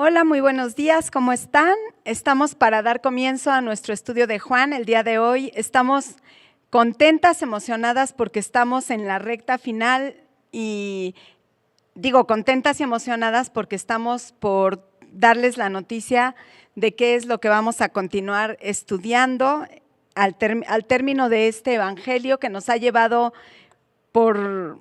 Hola, muy buenos días, ¿cómo están? Estamos para dar comienzo a nuestro estudio de Juan. El día de hoy estamos contentas, emocionadas porque estamos en la recta final y digo contentas y emocionadas porque estamos por darles la noticia de qué es lo que vamos a continuar estudiando al término de este evangelio que nos ha llevado por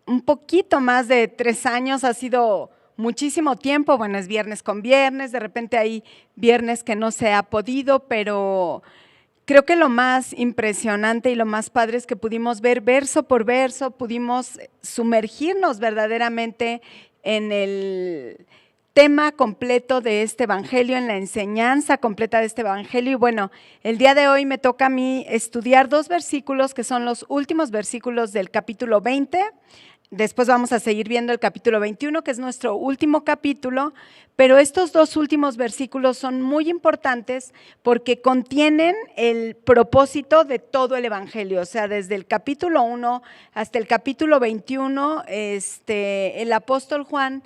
un poquito más de 3 años, ha sido muchísimo tiempo. Bueno, es viernes con viernes, de repente hay viernes que no se ha podido, pero creo que lo más impresionante y lo más padre es que pudimos ver verso por verso, pudimos sumergirnos verdaderamente en el tema completo de este evangelio, en la enseñanza completa de este evangelio. Y bueno, el día de hoy me toca a mí estudiar 2 versículos que son los últimos versículos del capítulo 20. Después vamos a seguir viendo el capítulo 21, que es nuestro último capítulo, pero estos 2 últimos versículos son muy importantes porque contienen el propósito de todo el evangelio. O sea, desde el capítulo 1 hasta el capítulo 21, el apóstol Juan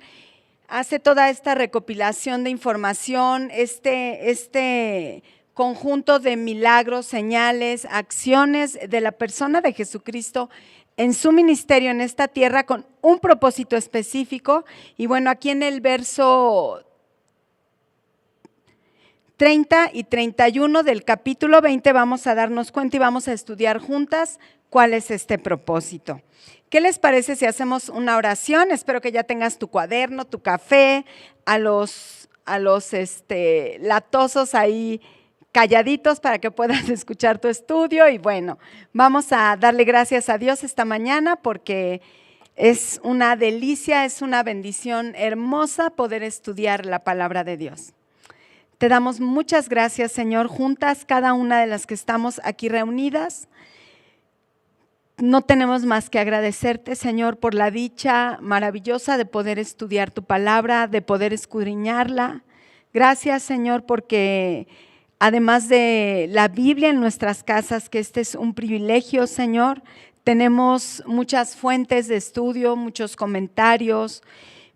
hace toda esta recopilación de información, este conjunto de milagros, señales, acciones de la persona de Jesucristo en su ministerio en esta tierra con un propósito específico. Y bueno, aquí en el verso 30 y 31 del capítulo 20 vamos a darnos cuenta y vamos a estudiar juntas cuál es este propósito. ¿Qué les parece si hacemos una oración? Espero que ya tengas tu cuaderno, tu café, a los latosos ahí calladitos para que puedas escuchar tu estudio. Y bueno, vamos a darle gracias a Dios esta mañana porque es una delicia, es una bendición hermosa poder estudiar la palabra de Dios. Te damos muchas gracias, Señor, juntas, cada una de las que estamos aquí reunidas. No tenemos más que agradecerte, Señor, por la dicha maravillosa de poder estudiar tu palabra, de poder escudriñarla. Gracias, Señor, porque además de la Biblia en nuestras casas, que este es un privilegio, Señor, tenemos muchas fuentes de estudio, muchos comentarios,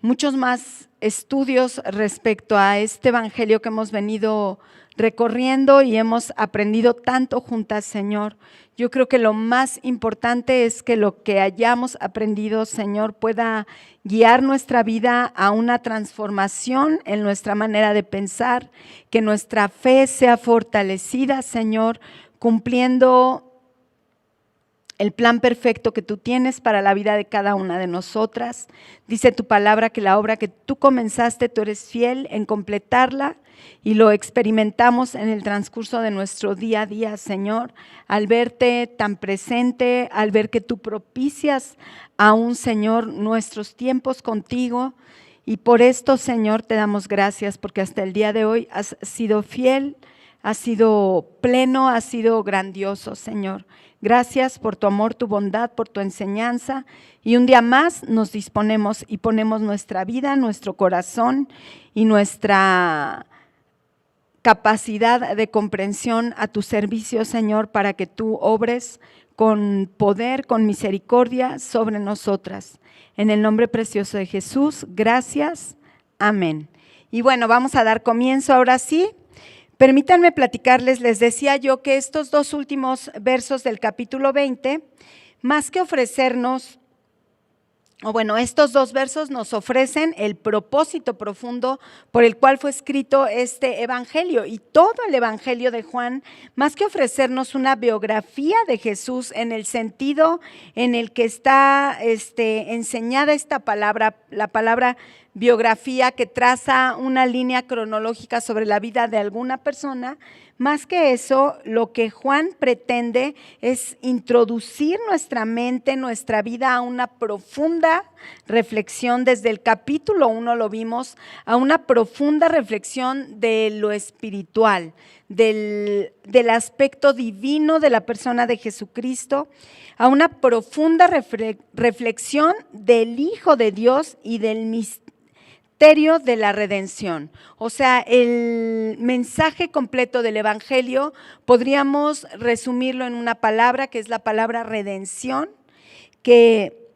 muchos más estudios respecto a este evangelio que hemos venido recorriendo y hemos aprendido tanto juntas, Señor. Yo creo que lo más importante es que lo que hayamos aprendido, Señor, pueda guiar nuestra vida a una transformación en nuestra manera de pensar, que nuestra fe sea fortalecida, Señor, cumpliendo el plan perfecto que tú tienes para la vida de cada una de nosotras. Dice tu palabra que la obra que tú comenzaste, tú eres fiel en completarla y lo experimentamos en el transcurso de nuestro día a día, Señor, al verte tan presente, al ver que tú propicias aún, Señor, nuestros tiempos contigo. Y por esto, Señor, te damos gracias porque hasta el día de hoy has sido fiel, has sido pleno, has sido grandioso, Señor. Gracias por tu amor, tu bondad, por tu enseñanza. Y un día más nos disponemos y ponemos nuestra vida, nuestro corazón y nuestra capacidad de comprensión a tu servicio, Señor, para que tú obres con poder, con misericordia sobre nosotras. En el nombre precioso de Jesús, gracias. Amén. Y bueno, vamos a dar comienzo ahora sí. Permítanme platicarles, les decía yo que estos 2 últimos versos del capítulo 20, más que ofrecernos, estos 2 versos nos ofrecen el propósito profundo por el cual fue escrito este evangelio. Y todo el evangelio de Juan, más que ofrecernos una biografía de Jesús en el sentido en el que está enseñada esta palabra, la palabra biografía que traza una línea cronológica sobre la vida de alguna persona, más que eso, lo que Juan pretende es introducir nuestra mente, nuestra vida a una profunda reflexión. Desde el capítulo 1 lo vimos, a una profunda reflexión de lo espiritual, del aspecto divino de la persona de Jesucristo, a una profunda reflexión del Hijo de Dios y del misterio de la redención. O sea, el mensaje completo del evangelio podríamos resumirlo en una palabra que es la palabra redención, que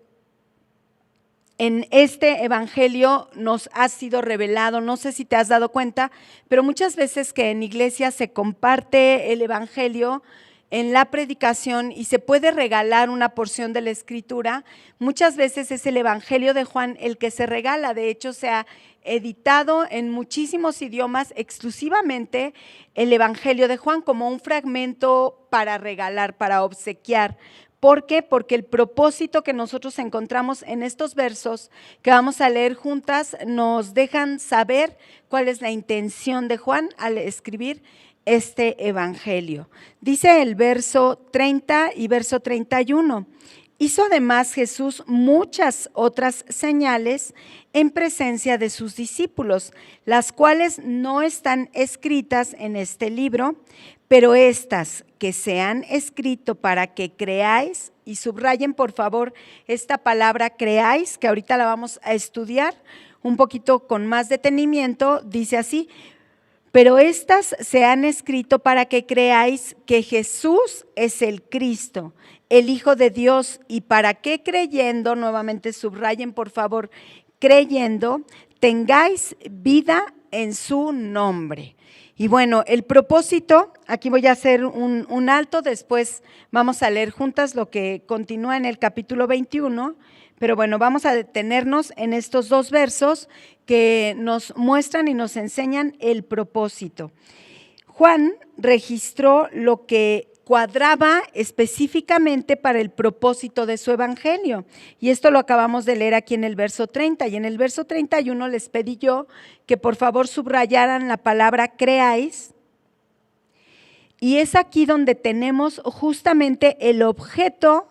en este evangelio nos ha sido revelado, no sé si te has dado cuenta, pero muchas veces que en iglesia se comparte el evangelio en la predicación y se puede regalar una porción de la escritura, muchas veces es el evangelio de Juan el que se regala. De hecho, se ha editado en muchísimos idiomas exclusivamente el evangelio de Juan como un fragmento para regalar, para obsequiar. ¿Por qué? Porque el propósito que nosotros encontramos en estos versos que vamos a leer juntas nos dejan saber cuál es la intención de Juan al escribir este evangelio. Dice el verso 30 y verso 31. Hizo además Jesús muchas otras señales en presencia de sus discípulos, las cuales no están escritas en este libro, pero estas que se han escrito para que creáis, y subrayen por favor esta palabra creáis, que ahorita la vamos a estudiar un poquito con más detenimiento, dice así: pero estas se han escrito para que creáis que Jesús es el Cristo, el Hijo de Dios, y para que creyendo, nuevamente subrayen por favor, creyendo, tengáis vida en su nombre. Y bueno, el propósito, aquí voy a hacer un alto, después vamos a leer juntas lo que continúa en el capítulo 21, pero bueno, vamos a detenernos en estos dos versos que nos muestran y nos enseñan el propósito. Juan registró lo que cuadraba específicamente para el propósito de su evangelio. Y esto lo acabamos de leer aquí en el verso 30. Y en el verso 31 les pedí yo que por favor subrayaran la palabra creáis. Y es aquí donde tenemos justamente el objeto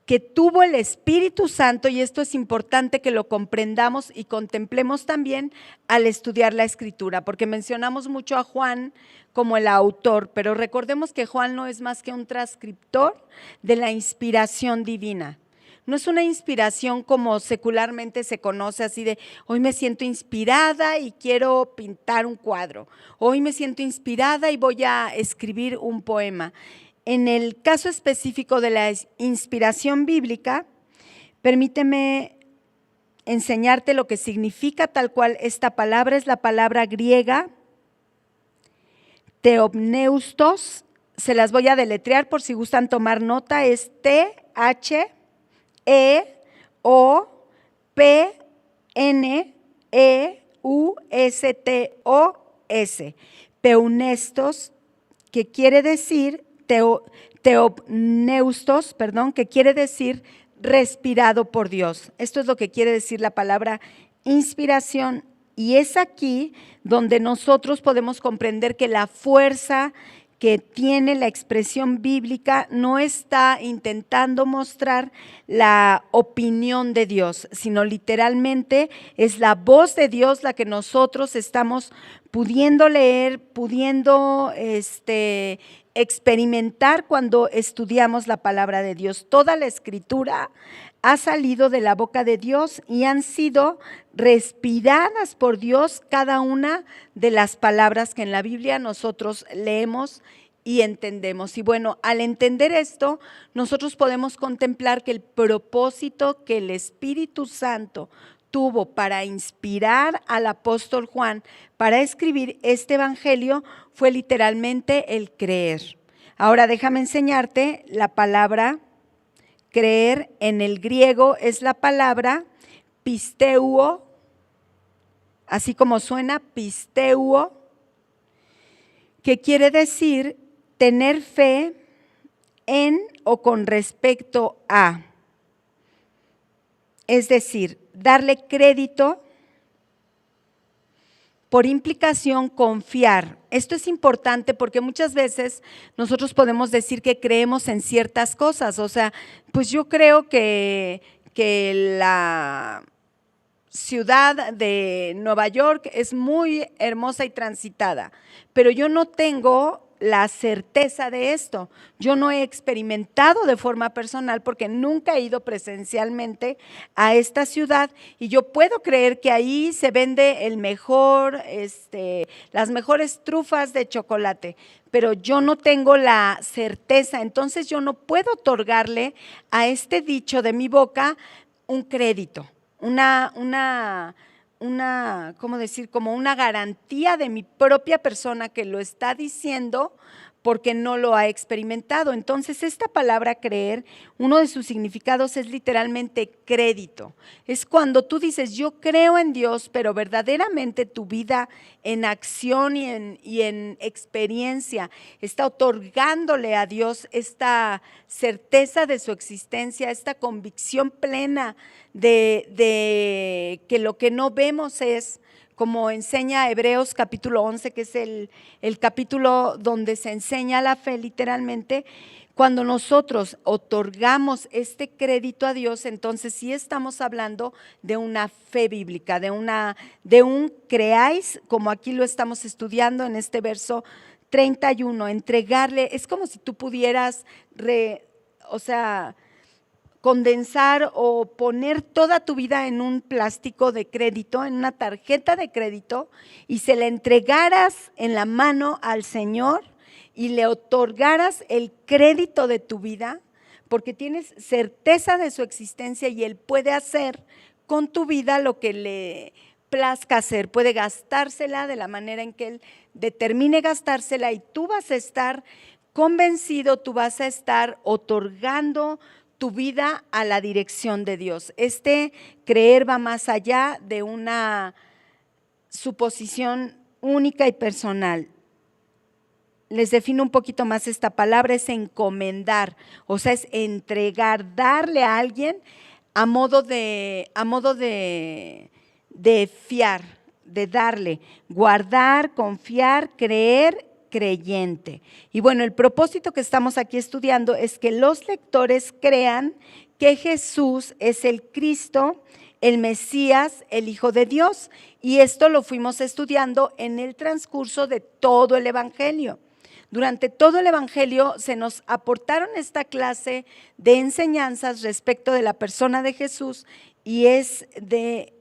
que tuvo el Espíritu Santo, y esto es importante que lo comprendamos y contemplemos también al estudiar la Escritura, porque mencionamos mucho a Juan como el autor, pero recordemos que Juan no es más que un transcriptor de la inspiración divina. No es una inspiración como secularmente se conoce, así de hoy me siento inspirada y quiero pintar un cuadro, hoy me siento inspirada y voy a escribir un poema. En el caso específico de la inspiración bíblica, permíteme enseñarte lo que significa tal cual esta palabra. Es la palabra griega theopneustos, se las voy a deletrear por si gustan tomar nota, es Theopneustos, peunestos, que quiere decir theopneustos, que quiere decir respirado por Dios. Esto es lo que quiere decir la palabra inspiración, y es aquí donde nosotros podemos comprender que la fuerza que tiene la expresión bíblica no está intentando mostrar la opinión de Dios, sino literalmente es la voz de Dios la que nosotros estamos pudiendo leer, pudiendo experimentar cuando estudiamos la palabra de Dios. Toda la escritura ha salido de la boca de Dios y han sido respiradas por Dios cada una de las palabras que en la Biblia nosotros leemos y entendemos. Y bueno, al entender esto, nosotros podemos contemplar que el propósito que el Espíritu Santo tuvo para inspirar al apóstol Juan para escribir este evangelio fue literalmente el creer. Ahora déjame enseñarte la palabra creer. En el griego es la palabra pisteuo, así como suena, pisteuo, que quiere decir tener fe en o con respecto a. Es decir, darle crédito, por implicación confiar. Esto es importante porque muchas veces nosotros podemos decir que creemos en ciertas cosas, o sea, pues yo creo que la ciudad de Nueva York es muy hermosa y transitada, pero yo no tengo la certeza de esto. Yo no he experimentado de forma personal porque nunca he ido presencialmente a esta ciudad, y yo puedo creer que ahí se vende el mejor, las mejores trufas de chocolate, pero yo no tengo la certeza, entonces yo no puedo otorgarle a este dicho de mi boca un crédito. ¿cómo decir? Como una garantía de mi propia persona que lo está diciendo porque no lo ha experimentado. Entonces, esta palabra creer, uno de sus significados es literalmente crédito. Es cuando tú dices, yo creo en Dios, pero verdaderamente tu vida en acción y en experiencia está otorgándole a Dios esta certeza de su existencia, esta convicción plena de que lo que no vemos es, como enseña Hebreos capítulo 11, que es el capítulo donde se enseña la fe literalmente. Cuando nosotros otorgamos este crédito a Dios, entonces sí estamos hablando de una fe bíblica, de un creáis, como aquí lo estamos estudiando en este verso 31, entregarle, es como si tú pudieras, condensar o poner toda tu vida en un plástico de crédito, en una tarjeta de crédito, y se la entregaras en la mano al Señor y le otorgaras el crédito de tu vida, porque tienes certeza de su existencia y Él puede hacer con tu vida lo que le plazca hacer, puede gastársela de la manera en que Él determine gastársela, y tú vas a estar convencido, tú vas a estar otorgando tu vida a la dirección de Dios. Este creer va más allá de una suposición única y personal. Les defino un poquito más esta palabra, es encomendar, o sea, es entregar, darle a alguien a modo de fiar, de darle, guardar, confiar, creer, creyente. Y bueno, el propósito que estamos aquí estudiando es que los lectores crean que Jesús es el Cristo, el Mesías, el Hijo de Dios. Y esto lo fuimos estudiando en el transcurso de todo el Evangelio. Durante todo el Evangelio se nos aportaron esta clase de enseñanzas respecto de la persona de Jesús, y es de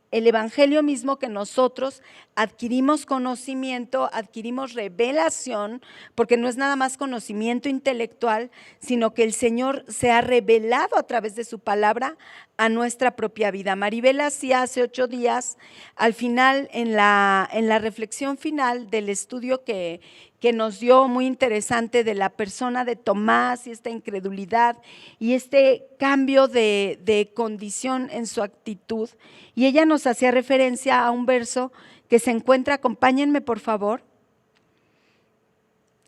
el Evangelio mismo que nosotros adquirimos conocimiento, adquirimos revelación, porque no es nada más conocimiento intelectual, sino que el Señor se ha revelado a través de su palabra a nuestra propia vida. Maribel hacía hace 8 días, al final, en la reflexión final del estudio que nos dio, muy interesante, de la persona de Tomás y esta incredulidad y este cambio de condición en su actitud, y ella nos hacía referencia a un verso que se encuentra, acompáñenme por favor,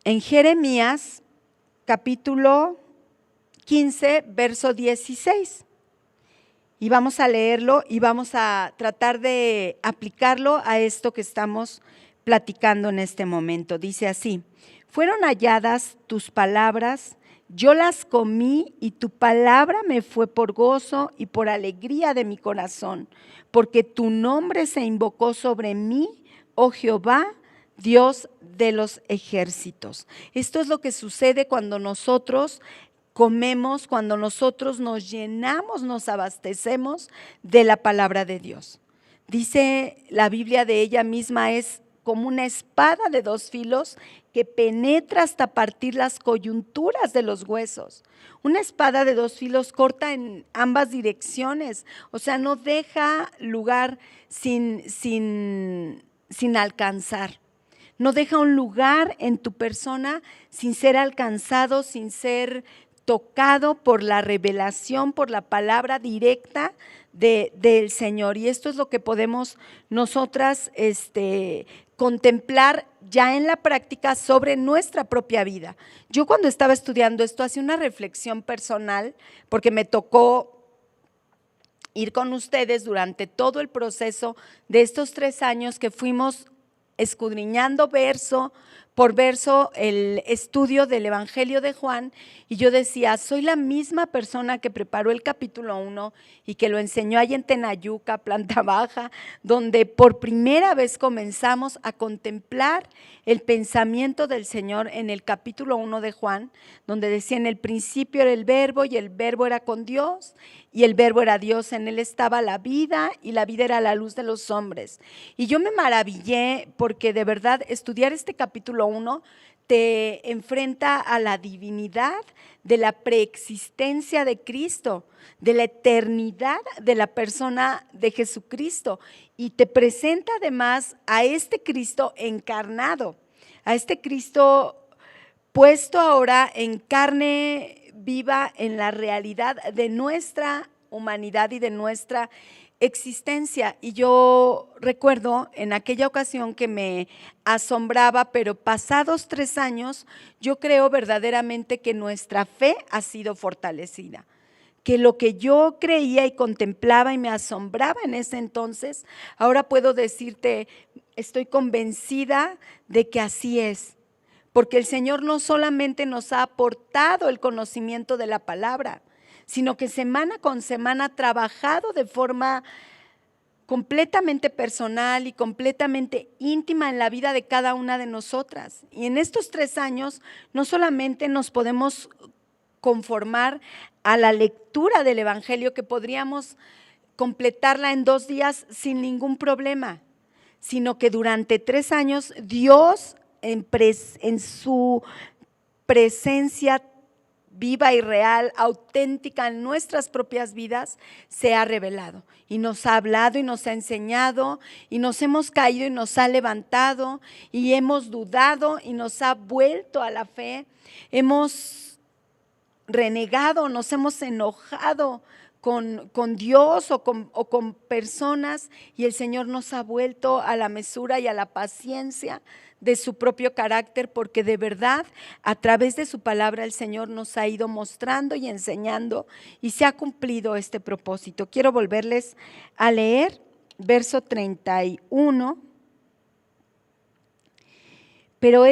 en Jeremías capítulo 15, verso 16. Y vamos a leerlo y vamos a tratar de aplicarlo a esto que estamos platicando en este momento. Dice así: fueron halladas tus palabras, yo las comí, y tu palabra me fue por gozo y por alegría de mi corazón, porque tu nombre se invocó sobre mí, oh Jehová, Dios de los ejércitos. Esto es lo que sucede cuando nosotros comemos, cuando nosotros nos llenamos, nos abastecemos de la palabra de Dios. Dice la Biblia de ella misma, es como una espada de 2 filos que penetra hasta partir las coyunturas de los huesos. Una espada de 2 filos corta en ambas direcciones, o sea, no deja lugar sin alcanzar. No deja un lugar en tu persona sin ser alcanzado, sin ser tocado por la revelación, por la palabra directa del Señor. Y esto es lo que podemos nosotras contemplar ya en la práctica sobre nuestra propia vida. Yo, cuando estaba estudiando esto, hacía una reflexión personal, porque me tocó ir con ustedes durante todo el proceso de estos 3 años que fuimos escudriñando verso por verso el estudio del Evangelio de Juan, y yo decía, soy la misma persona que preparó el capítulo 1 y que lo enseñó ahí en Tenayuca, planta baja, donde por primera vez comenzamos a contemplar el pensamiento del Señor en el capítulo 1 de Juan, donde decía: en el principio era el verbo, y el verbo era con Dios, y el verbo era Dios, en él estaba la vida, y la vida era la luz de los hombres. Y yo me maravillé, porque de verdad estudiar este capítulo 1 te enfrenta a la divinidad de la preexistencia de Cristo, de la eternidad de la persona de Jesucristo, y te presenta además a este Cristo encarnado, a este Cristo puesto ahora en carne viva en la realidad de nuestra humanidad y de nuestra existencia. Y yo recuerdo en aquella ocasión que me asombraba, pero pasados 3 años, yo creo verdaderamente que nuestra fe ha sido fortalecida, que lo que yo creía y contemplaba y me asombraba en ese entonces, ahora puedo decirte, estoy convencida de que así es. Porque el Señor no solamente nos ha aportado el conocimiento de la palabra, sino que semana con semana ha trabajado de forma completamente personal y completamente íntima en la vida de cada una de nosotras. Y en estos 3 años no solamente nos podemos conformar a la lectura del Evangelio, que podríamos completarla en 2 días sin ningún problema, sino que durante 3 años Dios en su presencia viva y real, auténtica en nuestras propias vidas, se ha revelado y nos ha hablado y nos ha enseñado y nos hemos caído y nos ha levantado y hemos dudado y nos ha vuelto a la fe, hemos renegado, nos hemos enojado con Dios o con personas, y el Señor nos ha vuelto a la mesura y a la paciencia de su propio carácter, porque de verdad a través de su palabra el Señor nos ha ido mostrando y enseñando, y se ha cumplido este propósito. Quiero volverles a leer verso 31, pero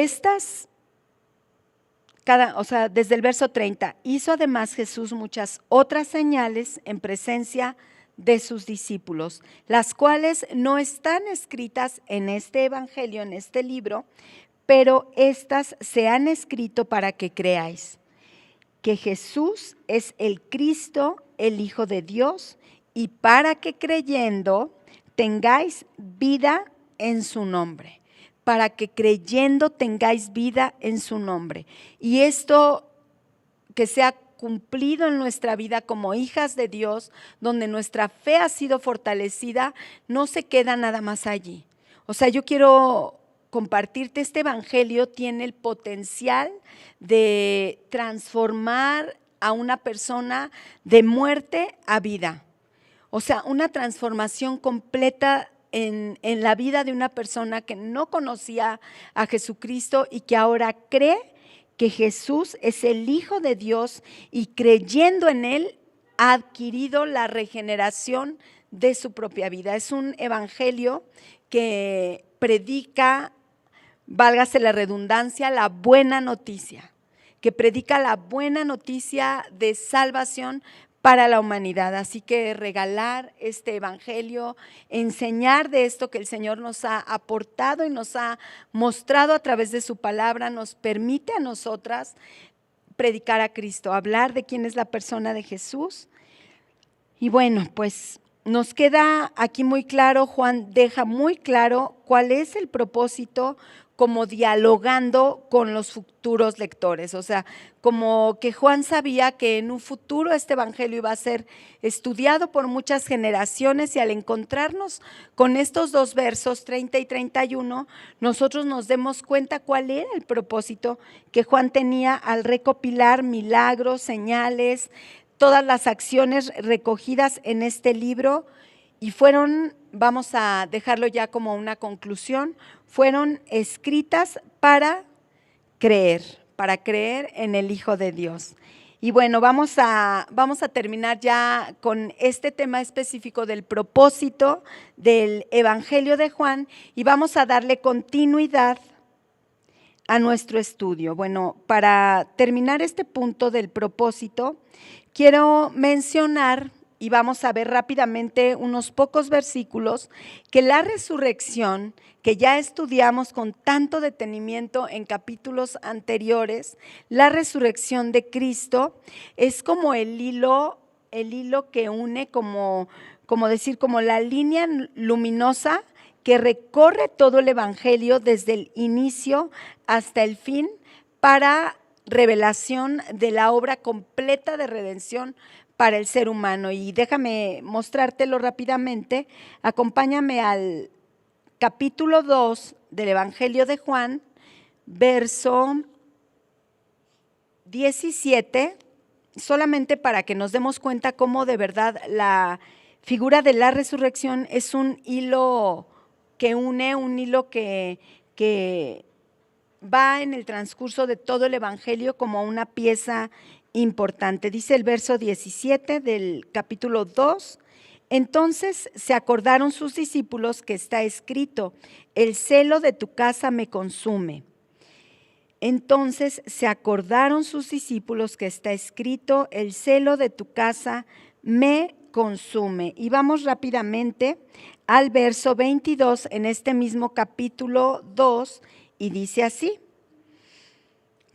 desde el verso 30, hizo además Jesús muchas otras señales en presencia de sus discípulos, las cuales no están escritas en este evangelio, en este libro, pero estas se han escrito para que creáis que Jesús es el Cristo, el Hijo de Dios, y para que creyendo tengáis vida en su nombre. Para que creyendo tengáis vida en su nombre. Y esto que sea cumplido en nuestra vida como hijas de Dios, donde nuestra fe ha sido fortalecida, no se queda nada más allí. O sea, yo quiero compartirte, este evangelio tiene el potencial de transformar a una persona de muerte a vida. O sea, una transformación completa en la vida de una persona que no conocía a Jesucristo y que ahora cree que Jesús es el Hijo de Dios, y creyendo en Él ha adquirido la regeneración de su propia vida. Es un evangelio que predica, válgase la redundancia, la buena noticia, que predica la buena noticia de salvación para la humanidad. Así que regalar este evangelio, enseñar de esto que el Señor nos ha aportado y nos ha mostrado a través de su palabra, nos permite a nosotras predicar a Cristo, hablar de quién es la persona de Jesús. Y bueno, pues nos queda aquí muy claro, Juan deja muy claro cuál es el propósito, como dialogando con los futuros lectores. O sea, como que Juan sabía que en un futuro este evangelio iba a ser estudiado por muchas generaciones, y al encontrarnos con estos 2 versos, 30 y 31, nosotros nos demos cuenta cuál era el propósito que Juan tenía al recopilar milagros, señales, todas las acciones recogidas en este libro, y fueron, vamos a dejarlo ya como una conclusión, fueron escritas para creer en el Hijo de Dios. Y bueno, vamos a terminar ya con este tema específico del propósito del Evangelio de Juan, y vamos a darle continuidad a nuestro estudio. Bueno, para terminar este punto del propósito, quiero mencionar, y vamos a ver rápidamente unos pocos versículos, que la resurrección, que ya estudiamos con tanto detenimiento en capítulos anteriores, la resurrección de Cristo es como el hilo que une, como decir, como la línea luminosa que recorre todo el Evangelio desde el inicio hasta el fin para revelación de la obra completa de redención para el ser humano. Y déjame mostrártelo rápidamente. Acompáñame al capítulo 2 del Evangelio de Juan, verso 17, solamente para que nos demos cuenta cómo de verdad la figura de la resurrección es un hilo que une, un hilo que va en el transcurso de todo el Evangelio como una pieza importante. Dice el verso 17 del capítulo 2, entonces se acordaron sus discípulos que está escrito, el celo de tu casa me consume. Entonces se acordaron sus discípulos que está escrito, el celo de tu casa me consume. Y vamos rápidamente al verso 22 en este mismo capítulo 2 y dice así,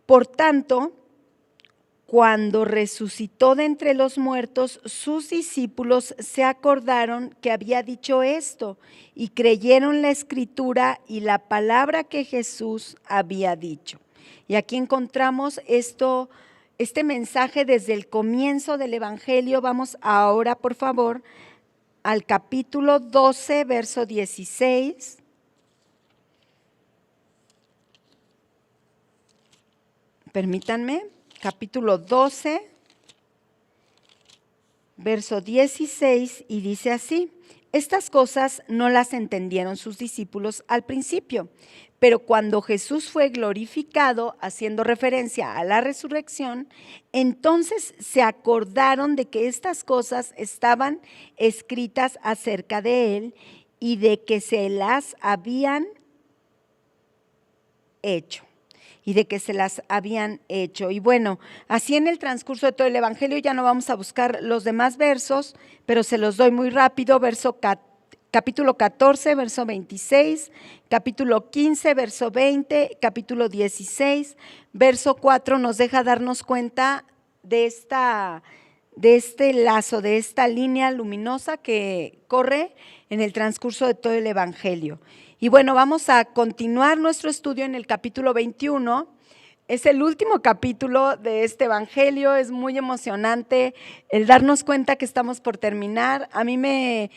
por tanto, cuando resucitó de entre los muertos, sus discípulos se acordaron que había dicho esto y creyeron la escritura y la palabra que Jesús había dicho. Y aquí encontramos este mensaje desde el comienzo del Evangelio. Vamos ahora, por favor, al capítulo 12, verso 16. Permítanme, capítulo 12, verso 16, y dice así, estas cosas no las entendieron sus discípulos al principio, pero cuando Jesús fue glorificado, haciendo referencia a la resurrección, entonces se acordaron de que estas cosas estaban escritas acerca de él y de que se las habían hecho. Y bueno, así en el transcurso de todo el Evangelio, ya no vamos a buscar los demás versos, pero se los doy muy rápido, capítulo 14, verso 26, capítulo 15, verso 20, capítulo 16, verso 4 nos deja darnos cuenta de este lazo, de esta línea luminosa que corre en el transcurso de todo el Evangelio. Y bueno, vamos a continuar nuestro estudio en el capítulo 21. Es el último capítulo de este Evangelio, es muy emocionante el darnos cuenta que estamos por terminar. A mí me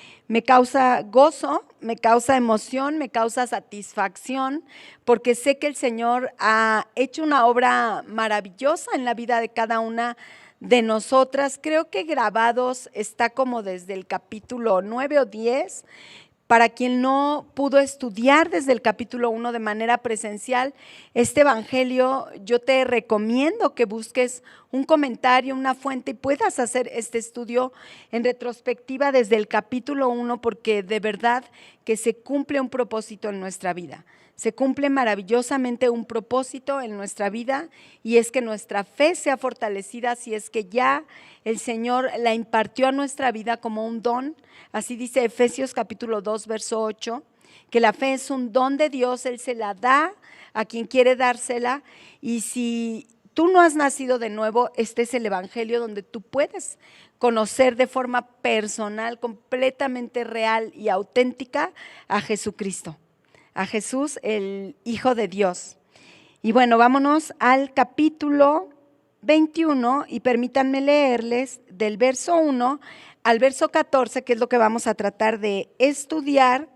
causa gozo, me causa emoción, me causa satisfacción, porque sé que el Señor ha hecho una obra maravillosa en la vida de cada una de nosotras. Creo que grabados está como desde el capítulo 9 o 10. Para quien no pudo estudiar desde el capítulo 1 de manera presencial, este Evangelio yo te recomiendo que busques un comentario, una fuente y puedas hacer este estudio en retrospectiva desde el capítulo 1 porque de verdad que se cumple un propósito en nuestra vida. Se cumple maravillosamente un propósito en nuestra vida y es que nuestra fe sea fortalecida si es que ya el Señor la impartió a nuestra vida como un don. Así dice Efesios capítulo 2, verso 8, que la fe es un don de Dios, Él se la da a quien quiere dársela y si tú no has nacido de nuevo, este es el Evangelio donde tú puedes conocer de forma personal, completamente real y auténtica a Jesucristo. A Jesús, el Hijo de Dios. Y bueno, vámonos al capítulo 21 y permítanme leerles del verso 1 al verso 14, que es lo que vamos a tratar de estudiar.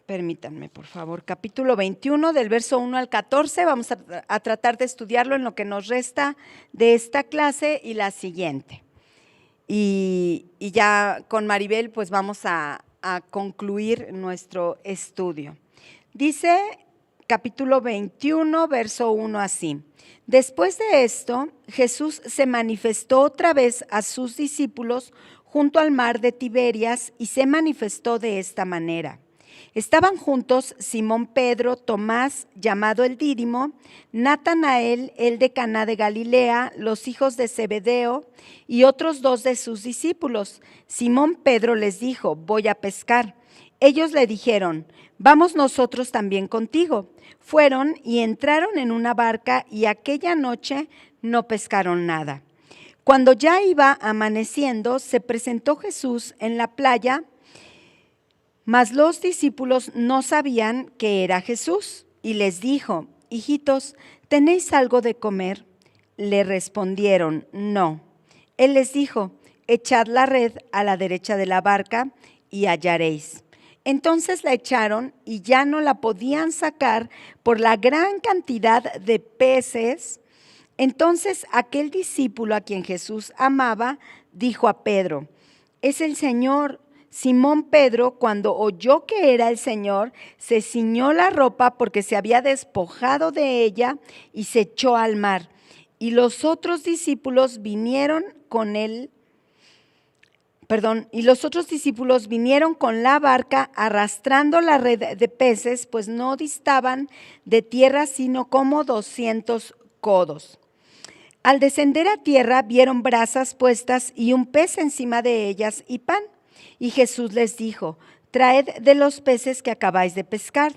Permítanme, por favor, capítulo 21 del verso 1 al 14, vamos a tratar de estudiarlo en lo que nos resta de esta clase y la siguiente. Y ya con Maribel pues vamos a concluir nuestro estudio. Dice capítulo 21, verso 1 así. Después de esto, Jesús se manifestó otra vez a sus discípulos junto al mar de Tiberias y se manifestó de esta manera. Estaban juntos Simón Pedro, Tomás, llamado el Dídimo, Natanael, el de Caná de Galilea, los hijos de Zebedeo y otros dos de sus discípulos. Simón Pedro les dijo, voy a pescar. Ellos le dijeron, vamos nosotros también contigo. Fueron y entraron en una barca y aquella noche no pescaron nada. Cuando ya iba amaneciendo, se presentó Jesús en la playa Mas los discípulos no sabían que era Jesús, y les dijo: hijitos, ¿tenéis algo de comer? Le respondieron: no. Él les dijo: echad la red a la derecha de la barca y hallaréis. Entonces la echaron y ya no la podían sacar por la gran cantidad de peces. Entonces aquel discípulo a quien Jesús amaba dijo a Pedro: es el Señor. Simón Pedro, cuando oyó que era el Señor, se ciñó la ropa porque se había despojado de ella y se echó al mar. Y los otros discípulos vinieron con la barca arrastrando la red de peces, pues no distaban de tierra sino como 200 codos. Al descender a tierra vieron brasas puestas y un pez encima de ellas y pan. Y Jesús les dijo: traed de los peces que acabáis de pescar.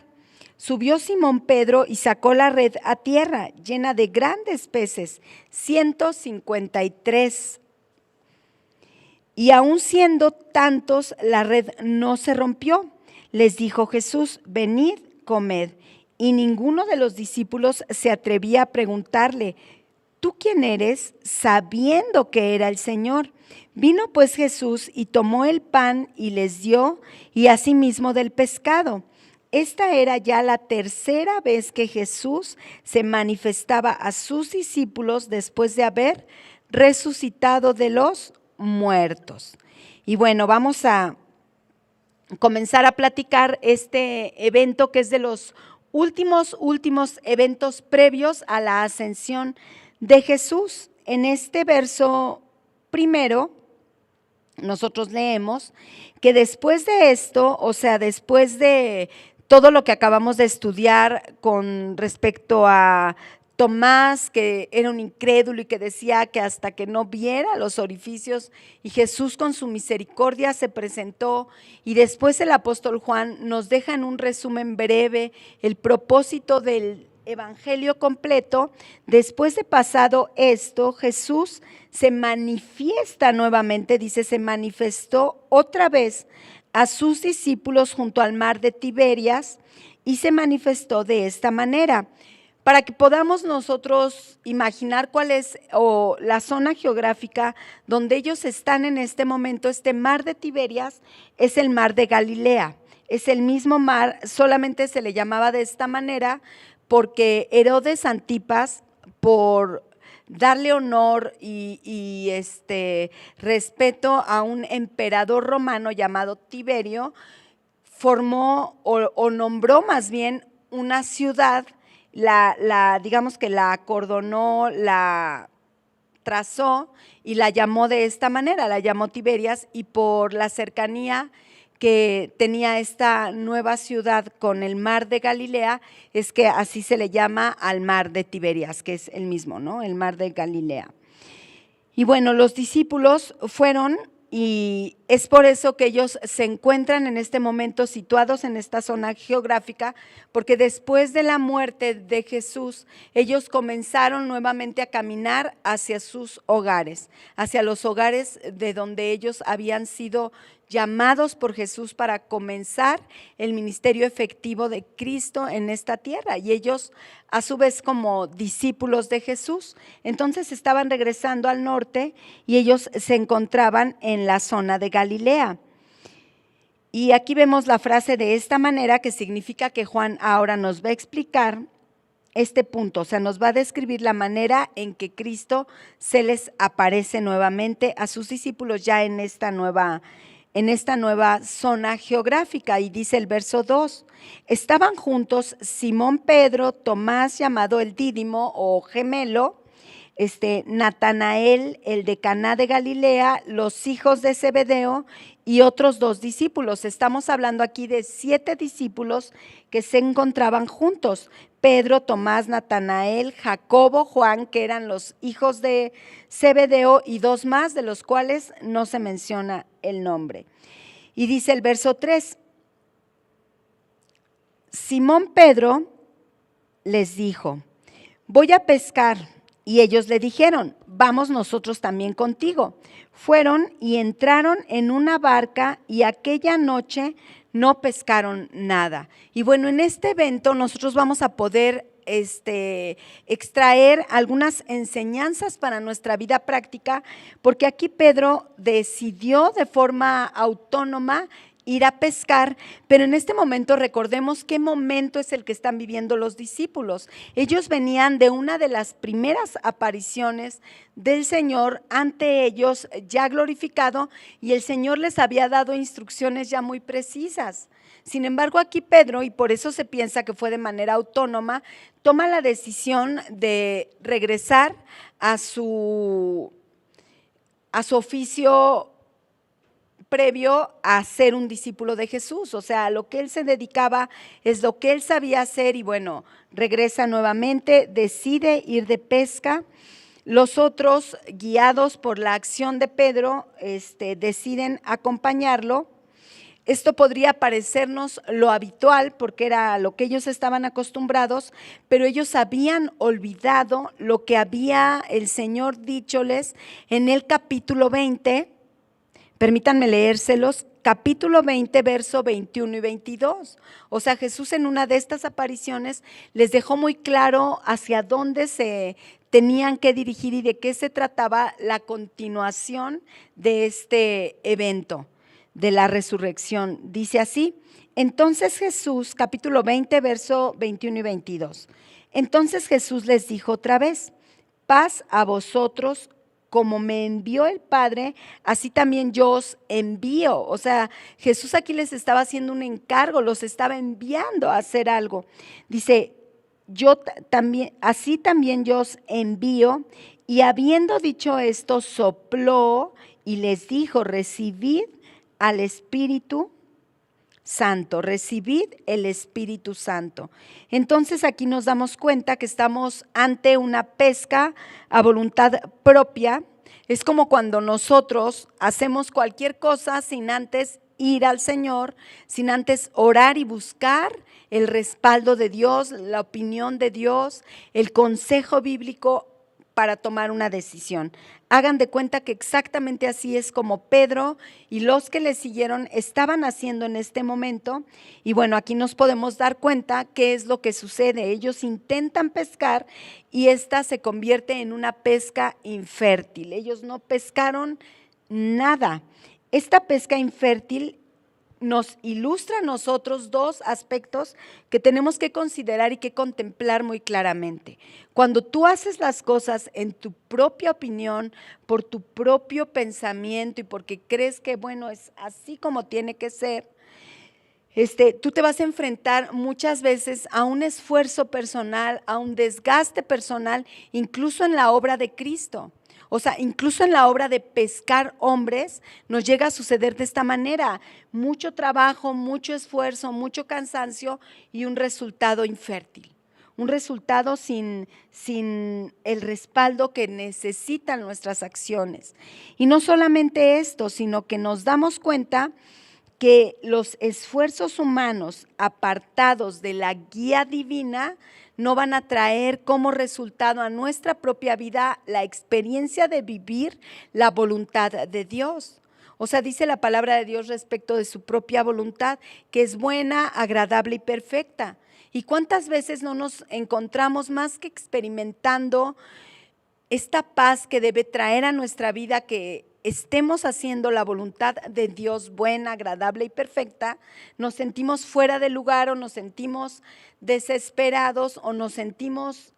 Subió Simón Pedro y sacó la red a tierra, llena de grandes peces, 153. Y aun siendo tantos, la red no se rompió. Les dijo Jesús: venid, comed. Y ninguno de los discípulos se atrevía a preguntarle: ¿tú quién eres?, sabiendo que era el Señor. Vino pues Jesús y tomó el pan y les dio, y asimismo del pescado. Esta era ya la tercera vez que Jesús se manifestaba a sus discípulos después de haber resucitado de los muertos. Y bueno, vamos a comenzar a platicar este evento que es de los últimos eventos previos a la ascensión de Jesús. En este verso primero, nosotros leemos que después de esto, o sea, después de todo lo que acabamos de estudiar con respecto a Tomás, que era un incrédulo y que decía que hasta que no viera los orificios, y Jesús con su misericordia se presentó, y después el apóstol Juan nos deja en un resumen breve el propósito del evangelio completo. Después de pasado esto, Jesús se manifiesta nuevamente, dice, se manifestó otra vez a sus discípulos junto al mar de Tiberias, y se manifestó de esta manera. Para que podamos nosotros imaginar cuál es la zona geográfica donde ellos están en este momento, este mar de Tiberias es el mar de Galilea. Es el mismo mar, solamente se le llamaba de esta manera porque Herodes Antipas, por darle honor y respeto a un emperador romano llamado Tiberio, formó o nombró más bien una ciudad, digamos que la acordonó, la trazó y la llamó de esta manera, la llamó Tiberias, y por la cercanía que tenía esta nueva ciudad con el mar de Galilea, es que así se le llama al mar de Tiberias, que es el mismo, ¿no? El mar de Galilea. Y bueno, los discípulos fueron, y es por eso que ellos se encuentran en este momento situados en esta zona geográfica, porque después de la muerte de Jesús, ellos comenzaron nuevamente a caminar hacia sus hogares, hacia los hogares de donde ellos habían sido llamados por Jesús para comenzar el ministerio efectivo de Cristo en esta tierra, y ellos a su vez como discípulos de Jesús, entonces estaban regresando al norte y ellos se encontraban en la zona de Galilea. Y aquí vemos la frase de esta manera, que significa que Juan ahora nos va a explicar este punto, o sea, nos va a describir la manera en que Cristo se les aparece nuevamente a sus discípulos ya en esta nueva zona geográfica. Y dice el verso 2, estaban juntos Simón Pedro, Tomás llamado el Dídimo o gemelo, Natanael, el de Caná de Galilea, los hijos de Zebedeo y otros 2 discípulos. Estamos hablando aquí de 7 discípulos que se encontraban juntos: Pedro, Tomás, Natanael, Jacobo, Juan, que eran los hijos de Zebedeo, y 2 más, de los cuales no se menciona el nombre. Y dice el verso 3, Simón Pedro les dijo: voy a pescar. Y ellos le dijeron, vamos nosotros también contigo. Fueron y entraron en una barca y aquella noche no pescaron nada. Y bueno, en este evento nosotros vamos a poder extraer algunas enseñanzas para nuestra vida práctica, porque aquí Pedro decidió de forma autónoma ir a pescar, pero en este momento recordemos qué momento es el que están viviendo los discípulos. Ellos venían de una de las primeras apariciones del Señor ante ellos ya glorificado, y el Señor les había dado instrucciones ya muy precisas. Sin embargo, aquí Pedro, y por eso se piensa que fue de manera autónoma, toma la decisión de regresar a su oficio previo a ser un discípulo de Jesús. O sea, a lo que él se dedicaba es lo que él sabía hacer, y bueno, regresa nuevamente, decide ir de pesca. Los otros, guiados por la acción de Pedro, deciden acompañarlo. Esto podría parecernos lo habitual porque era a lo que ellos estaban acostumbrados, pero ellos habían olvidado lo que había el Señor dícholes en el capítulo 20, permítanme leérselos, capítulo 20, verso 21 y 22. O sea, Jesús en una de estas apariciones les dejó muy claro hacia dónde se tenían que dirigir y de qué se trataba la continuación de este evento de la resurrección. Dice así: entonces Jesús, capítulo 20, verso 21 y 22. Entonces Jesús les dijo otra vez: paz a vosotros, como me envió el Padre, así también yo os envío. O sea, Jesús aquí les estaba haciendo un encargo, los estaba enviando a hacer algo. Dice, yo también, así también yo os envío. Y habiendo dicho esto, sopló y les dijo: recibid al Espíritu Santo, recibid el Espíritu Santo. Entonces aquí nos damos cuenta que estamos ante una pesca a voluntad propia. Es como cuando nosotros hacemos cualquier cosa sin antes ir al Señor, sin antes orar y buscar el respaldo de Dios, la opinión de Dios, el consejo bíblico para tomar una decisión. Hagan de cuenta que exactamente así es como Pedro y los que le siguieron estaban haciendo en este momento. Y bueno, aquí nos podemos dar cuenta qué es lo que sucede. Ellos intentan pescar y esta se convierte en una pesca infértil. Ellos no pescaron nada. Esta pesca infértil nos ilustra a nosotros dos aspectos que tenemos que considerar y que contemplar muy claramente. Cuando tú haces las cosas en tu propia opinión, por tu propio pensamiento y porque crees que, bueno, es así como tiene que ser, tú te vas a enfrentar muchas veces a un esfuerzo personal, a un desgaste personal, incluso en la obra de Cristo. O sea, incluso en la obra de pescar hombres nos llega a suceder de esta manera: mucho trabajo, mucho esfuerzo, mucho cansancio y un resultado infértil, un resultado sin el respaldo que necesitan nuestras acciones. Y no solamente esto, sino que nos damos cuenta que los esfuerzos humanos apartados de la guía divina no van a traer como resultado a nuestra propia vida la experiencia de vivir la voluntad de Dios. O sea, dice la palabra de Dios respecto de su propia voluntad, que es buena, agradable y perfecta. ¿Y cuántas veces no nos encontramos más que experimentando esta paz que debe traer a nuestra vida, que estemos haciendo la voluntad de Dios buena, agradable y perfecta? Nos sentimos fuera de lugar, o nos sentimos desesperados, o nos sentimos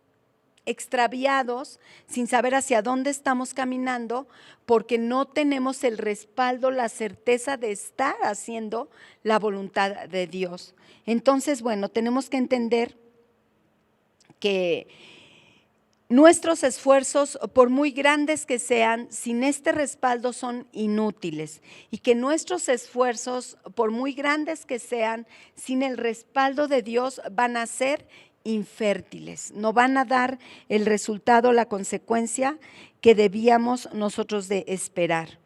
extraviados sin saber hacia dónde estamos caminando, porque no tenemos el respaldo, la certeza de estar haciendo la voluntad de Dios. Entonces, bueno, tenemos que entender que nuestros esfuerzos, por muy grandes que sean, sin este respaldo son inútiles, y que nuestros esfuerzos, por muy grandes que sean, sin el respaldo de Dios van a ser infértiles, no van a dar el resultado, la consecuencia que debíamos nosotros de esperar.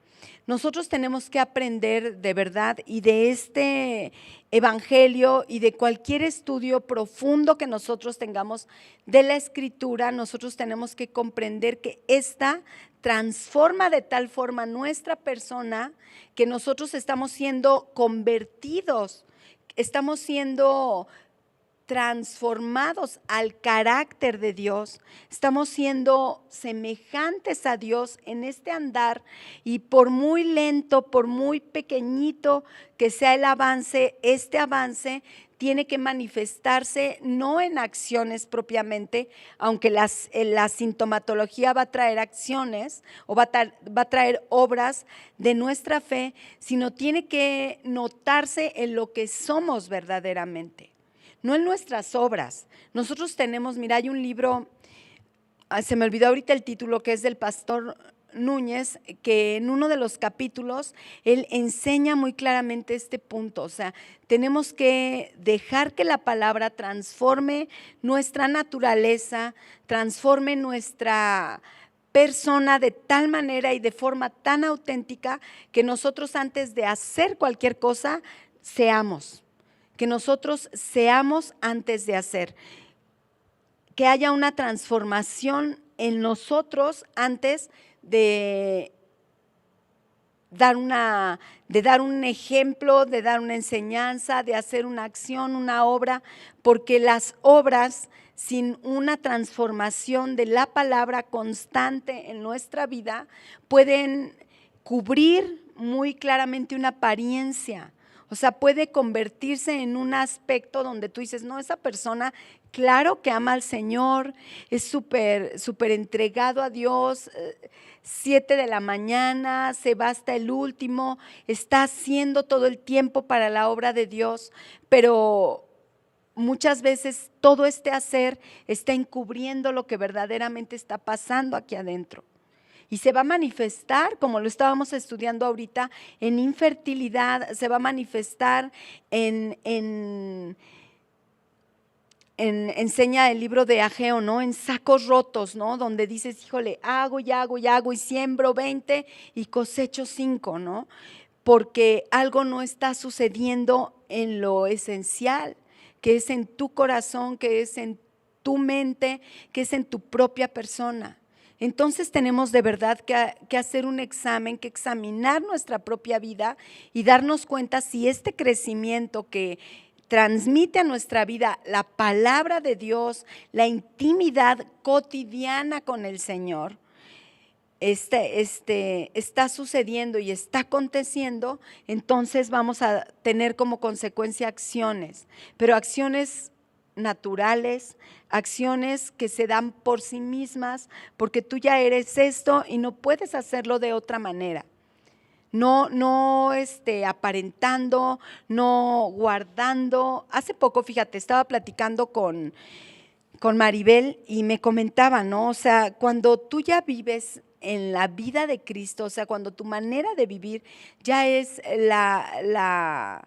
Nosotros tenemos que aprender de verdad y de este evangelio y de cualquier estudio profundo que nosotros tengamos de la Escritura, nosotros tenemos que comprender que esta transforma de tal forma nuestra persona que nosotros estamos siendo convertidos, estamos siendo transformados al carácter de Dios, estamos siendo semejantes a Dios en este andar, y por muy lento, por muy pequeñito que sea el avance, este avance tiene que manifestarse no en acciones propiamente, aunque la sintomatología va a traer acciones o va a traer obras de nuestra fe, sino tiene que notarse en lo que somos verdaderamente. No en nuestras obras. Nosotros tenemos, mira, hay un libro, se me olvidó ahorita el título, que es del pastor Núñez, que en uno de los capítulos él enseña muy claramente este punto. O sea, tenemos que dejar que la palabra transforme nuestra naturaleza, transforme nuestra persona de tal manera y de forma tan auténtica que nosotros, antes de hacer cualquier cosa, seamos. Que nosotros seamos antes de hacer, que haya una transformación en nosotros antes de dar un ejemplo, de dar una enseñanza, de hacer una acción, una obra, porque las obras sin una transformación de la palabra constante en nuestra vida pueden cubrir muy claramente una apariencia. O sea, puede convertirse en un aspecto donde tú dices, no, esa persona, claro que ama al Señor, es súper entregado a Dios, 7 de la mañana, se va hasta el último, está haciendo todo el tiempo para la obra de Dios, pero muchas veces todo este hacer está encubriendo lo que verdaderamente está pasando aquí adentro. Y se va a manifestar, como lo estábamos estudiando ahorita, en infertilidad, se va a manifestar enseña el libro de Ageo, ¿no? En sacos rotos, ¿no? Donde dices, híjole, hago y siembro 20 y cosecho 5, ¿no? Porque algo no está sucediendo en lo esencial, que es en tu corazón, que es en tu mente, que es en tu propia persona. Entonces tenemos de verdad que hacer un examen, que examinar nuestra propia vida y darnos cuenta si este crecimiento que transmite a nuestra vida la palabra de Dios, la intimidad cotidiana con el Señor, está sucediendo y está aconteciendo, entonces vamos a tener como consecuencia acciones, pero acciones naturales, acciones que se dan por sí mismas, porque tú ya eres esto y no puedes hacerlo de otra manera. No aparentando, no guardando. Hace poco, fíjate, estaba platicando con Maribel y me comentaba, ¿no? O sea, cuando tú ya vives en la vida de Cristo, o sea, cuando tu manera de vivir ya es la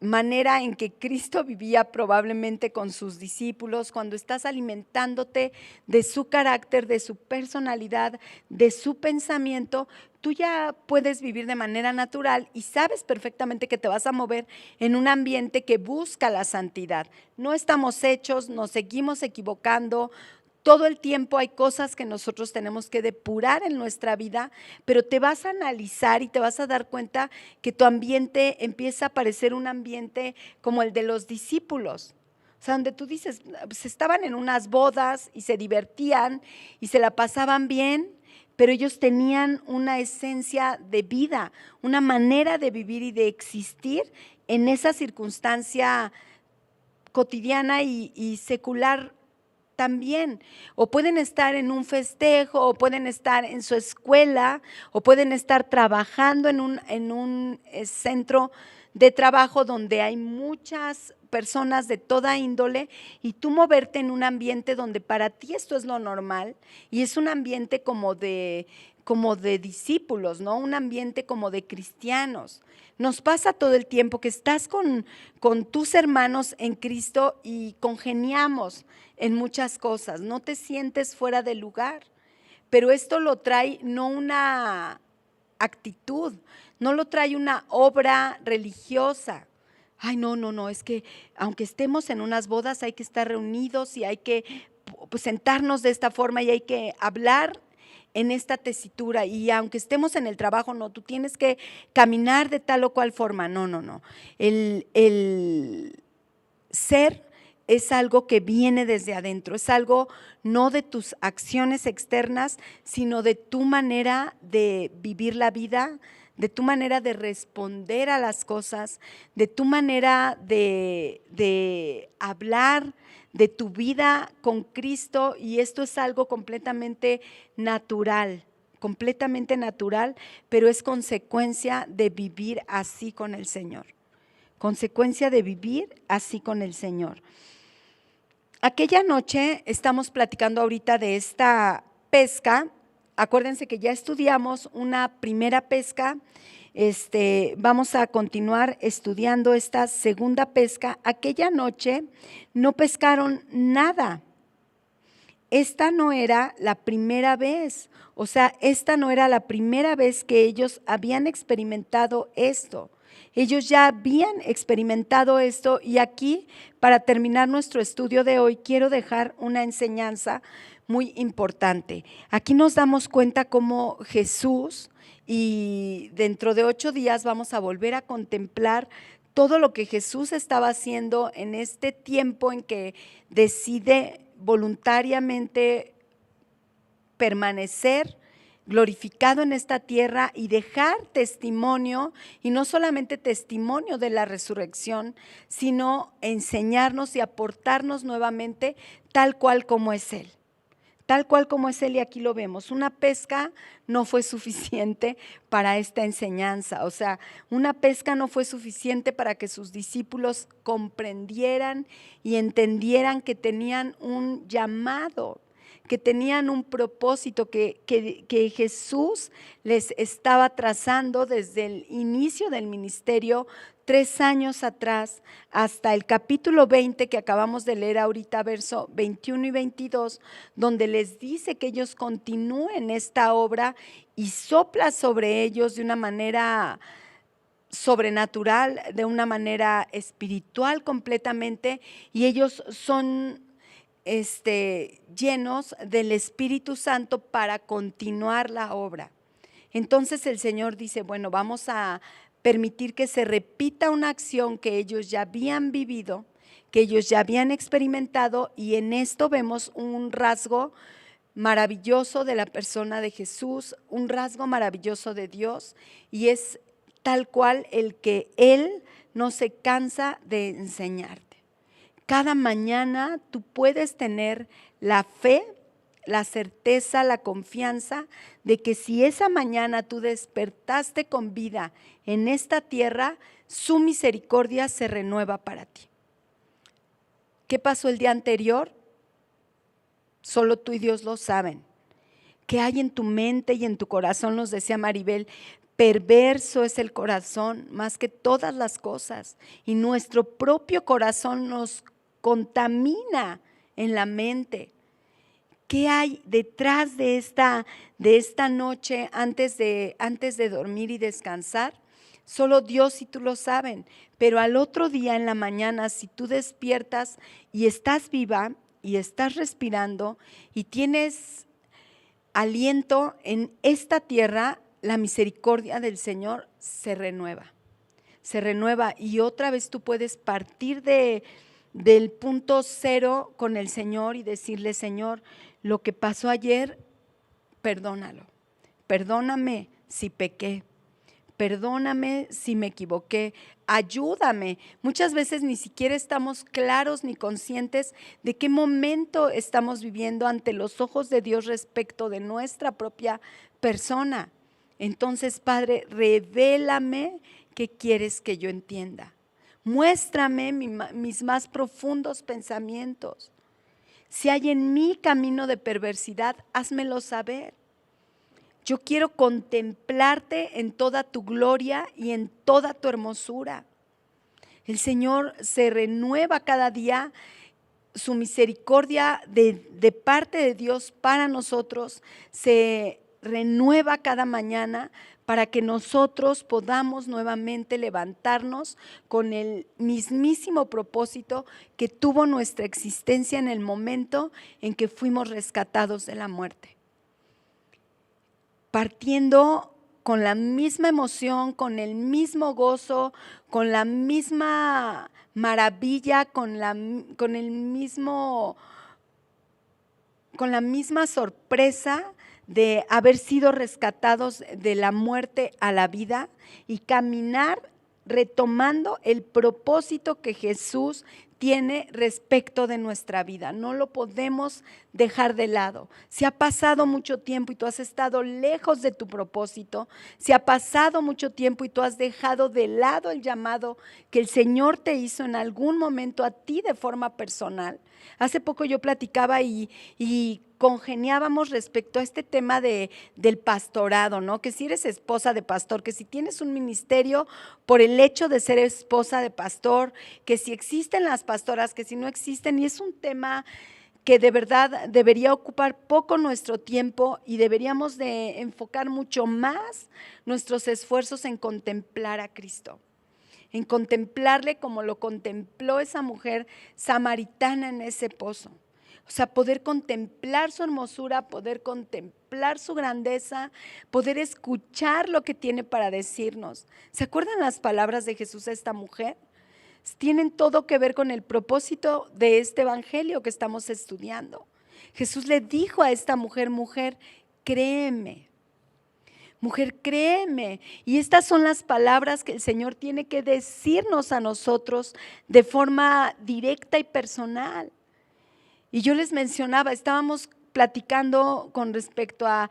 manera en que Cristo vivía probablemente con sus discípulos, cuando estás alimentándote de su carácter, de su personalidad, de su pensamiento, tú ya puedes vivir de manera natural y sabes perfectamente que te vas a mover en un ambiente que busca la santidad. No estamos hechos, nos seguimos equivocando. Todo el tiempo hay cosas que nosotros tenemos que depurar en nuestra vida, pero te vas a analizar y te vas a dar cuenta que tu ambiente empieza a parecer un ambiente como el de los discípulos. O sea, donde tú dices, pues estaban en unas bodas y se divertían y se la pasaban bien, pero ellos tenían una esencia de vida, una manera de vivir y de existir en esa circunstancia cotidiana y secular también, o pueden estar en un festejo, o pueden estar en su escuela, o pueden estar trabajando en un centro de trabajo donde hay muchas personas de toda índole, y tú moverte en un ambiente donde para ti esto es lo normal, y es un ambiente como de discípulos, ¿no? Un ambiente como de cristianos. Nos pasa todo el tiempo que estás con tus hermanos en Cristo y congeniamos en muchas cosas, no te sientes fuera de lugar, pero esto lo trae no una actitud, no lo trae una obra religiosa. Ay, no, es que aunque estemos en unas bodas hay que estar reunidos y hay que pues, sentarnos de esta forma y hay que hablar en esta tesitura, y aunque estemos en el trabajo, no, tú tienes que caminar de tal o cual forma. No. El ser es algo que viene desde adentro, es algo no de tus acciones externas, sino de tu manera de vivir la vida, de tu manera de responder a las cosas, de tu manera de hablar, de tu vida con Cristo, y esto es algo completamente natural, pero es consecuencia de vivir así con el Señor. Consecuencia de vivir así con el Señor. Aquella noche estamos platicando ahorita de esta pesca. Acuérdense que ya estudiamos una primera pesca. Vamos a continuar estudiando esta segunda pesca. Aquella noche no pescaron nada. Esta no era la primera vez, o sea, esta no era la primera vez que ellos habían experimentado esto. Ellos ya habían experimentado esto, y aquí, para terminar nuestro estudio de hoy, quiero dejar una enseñanza muy importante. Aquí nos damos cuenta cómo Jesús, y dentro de 8 días vamos a volver a contemplar todo lo que Jesús estaba haciendo en este tiempo en que decide voluntariamente permanecer glorificado en esta tierra y dejar testimonio, y no solamente testimonio de la resurrección, sino enseñarnos y aportarnos nuevamente tal cual como es Él. Tal cual como es Él, y aquí lo vemos. Una pesca no fue suficiente para esta enseñanza, o sea, una pesca no fue suficiente para que sus discípulos comprendieran y entendieran que tenían un llamado, que tenían un propósito que Jesús les estaba trazando desde el inicio del ministerio, 3 años atrás, hasta el capítulo 20 que acabamos de leer ahorita, verso 21 y 22, donde les dice que ellos continúen esta obra y sopla sobre ellos de una manera sobrenatural, de una manera espiritual completamente, y ellos son llenos del Espíritu Santo para continuar la obra. Entonces el Señor dice, bueno, vamos a permitir que se repita una acción que ellos ya habían vivido, que ellos ya habían experimentado, y en esto vemos un rasgo maravilloso de la persona de Jesús, un rasgo maravilloso de Dios, y es tal cual el que Él no se cansa de enseñarte. Cada mañana tú puedes tener la fe, la certeza, la confianza de que si esa mañana tú despertaste con vida en esta tierra, su misericordia se renueva para ti. ¿Qué pasó el día anterior? Solo tú y Dios lo saben. ¿Qué hay en tu mente y en tu corazón? Nos decía Maribel, perverso es el corazón más que todas las cosas, y nuestro propio corazón nos contamina en la mente. ¿Qué hay detrás de esta noche antes de dormir y descansar? Solo Dios y tú lo saben, pero al otro día en la mañana, si tú despiertas y estás viva y estás respirando y tienes aliento en esta tierra, la misericordia del Señor se renueva, y otra vez tú puedes partir del punto cero con el Señor y decirle, Señor, lo que pasó ayer, perdónalo, perdóname si pequé, perdóname si me equivoqué, ayúdame. Muchas veces ni siquiera estamos claros ni conscientes de qué momento estamos viviendo ante los ojos de Dios respecto de nuestra propia persona. Entonces, Padre, revélame qué quieres que yo entienda. Muéstrame mis más profundos pensamientos. Si hay en mí camino de perversidad, házmelo saber. Yo quiero contemplarte en toda tu gloria y en toda tu hermosura. El Señor se renueva cada día, su misericordia de parte de Dios para nosotros se renueva cada mañana para que nosotros podamos nuevamente levantarnos con el mismísimo propósito que tuvo nuestra existencia en el momento en que fuimos rescatados de la muerte. Partiendo con la misma emoción, con el mismo gozo, con la misma maravilla, con la misma sorpresa de haber sido rescatados de la muerte a la vida y caminar retomando el propósito que Jesús tiene respecto de nuestra vida. No lo podemos dejar de lado. Si ha pasado mucho tiempo y tú has estado lejos de tu propósito, si ha pasado mucho tiempo y tú has dejado de lado el llamado que el Señor te hizo en algún momento a ti de forma personal. Hace poco yo platicaba y congeniábamos respecto a este tema del pastorado, ¿no? Que si eres esposa de pastor, que si tienes un ministerio por el hecho de ser esposa de pastor, que si existen las pastoras, que si no existen, y es un tema que de verdad debería ocupar poco nuestro tiempo y deberíamos de enfocar mucho más nuestros esfuerzos en contemplar a Cristo, en contemplarle como lo contempló esa mujer samaritana en ese pozo. O sea, poder contemplar su hermosura, poder contemplar su grandeza, poder escuchar lo que tiene para decirnos. ¿Se acuerdan las palabras de Jesús a esta mujer? Tienen todo que ver con el propósito de este evangelio que estamos estudiando. Jesús le dijo a esta mujer, mujer, créeme. Mujer, créeme. Y estas son las palabras que el Señor tiene que decirnos a nosotros de forma directa y personal. Y yo les mencionaba, estábamos platicando con respecto a